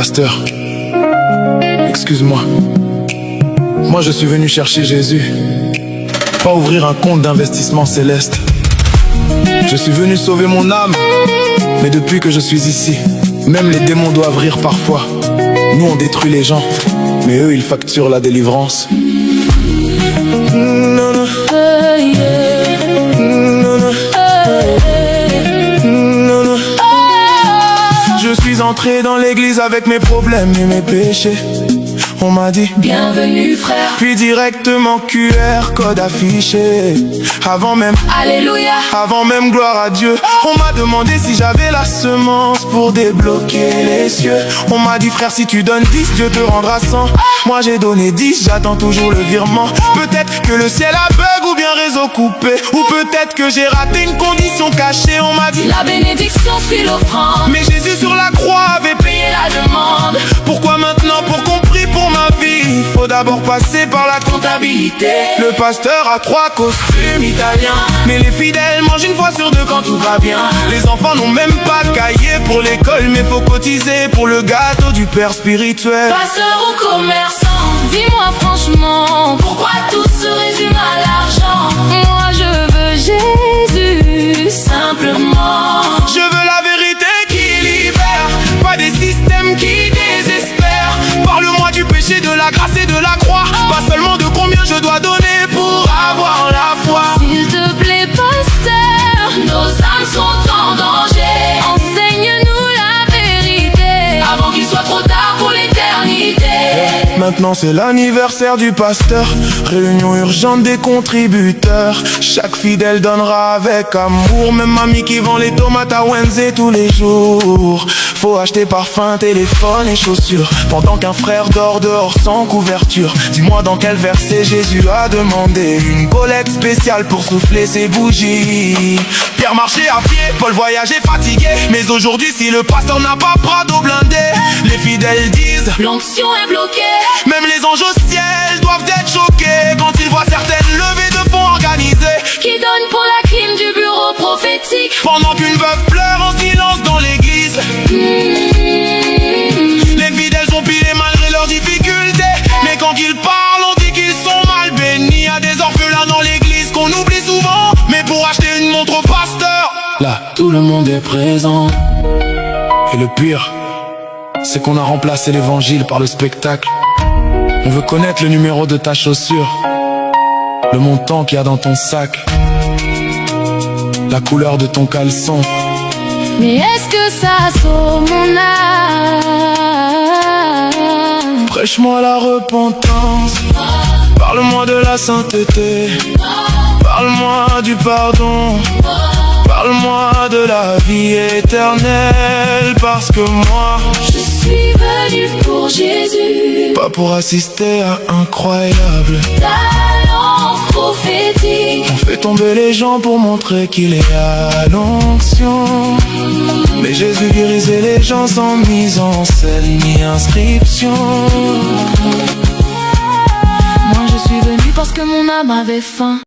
pasteur, excuse-moi. Moi je suis venu chercher Jésus, pas ouvrir un compte d'investissement céleste. Je suis venu sauver mon âme, mais depuis que je suis ici, même les démons doivent rire parfois. Nous on détruit les gens, mais eux ils facturent la délivrance. Je suis entré dans l'église avec mes problèmes et mes péchés. On m'a dit bienvenue frère, puis directement QR code affiché. Avant même, alléluia, avant même gloire à Dieu. On m'a demandé si j'avais la semence pour débloquer les cieux. On m'a dit frère si tu donnes 10, Dieu te rendra 100. Moi j'ai donné 10, j'attends toujours le virement. Peut-être que le ciel a bug ou bien réseau coupé, ou peut-être que j'ai raté une condition cachée. On m'a dit la bénédiction suit l'offrande, mais Jésus sur la croix avait payé la demande. Pourquoi maintenant, pour qu'on prie pour ma vie, il faut d'abord passer par la comptabilité. Le pasteur a 3 costumes italiens, mais les fidèles mangent une fois sur 2 quand tout va bien. Les enfants n'ont même pas de cahier pour l'école, mais faut cotiser pour le gâteau du père spirituel. Pasteur ou commerçant, dis-moi franchement, pourquoi tout se résume à l'argent? Moi je veux Jésus, simplement. Je veux la vérité qui libère, pas des systèmes qui désespèrent. Parle-moi du péché, de la grâce et de la croix, pas seulement de combien je dois donner pour avoir la foi. S'il te plaît pasteur, nos âmes sont en danger. Enseigne-nous la vérité, avant qu'il soit trop tard pour l'éternité. Maintenant c'est l'anniversaire du pasteur, réunion urgente des contributeurs. Chaque fidèle donnera avec amour, même mamie qui vend les tomates à Wednesday tous les jours. Faut acheter parfum, téléphone et chaussures, pendant qu'un frère dort dehors sans couverture. Dis-moi dans quel verset Jésus a demandé une collecte spéciale pour souffler ses bougies. Pierre marchait à pied, Paul voyageait fatigué, mais aujourd'hui si le pasteur n'a pas Prado blindé, les fidèles disent l'onction est bloquée. Même les anges au ciel doivent être choqués quand ils voient certaines levées de fonds organisées, qui donne pour la clim du bureau prophétique, pendant qu'une veuve pleure en silence dans l'église. Les fidèles sont pilés malgré leurs difficultés, mais quand ils parlent on dit qu'ils sont mal bénis. Y'a des orphelins dans l'église qu'on oublie souvent, mais pour acheter une montre au pasteur, là tout le monde est présent. Et le pire, c'est qu'on a remplacé l'évangile par le spectacle. On veut connaître le numéro de ta chaussure, le montant qu'il y a dans ton sac, la couleur de ton caleçon. Mais est-ce que ça sauve mon âme? Prêche-moi la repentance, parle-moi de la sainteté, parle-moi du pardon, parle-moi de la vie éternelle. Parce que moi, je suis venu pour Jésus, pas pour assister à incroyable talent prophétique. On fait tomber les gens pour montrer qu'il est à l'onction, mais Jésus guérissait les gens sans mise en scène ni inscription. Moi je suis venu parce que mon âme avait faim.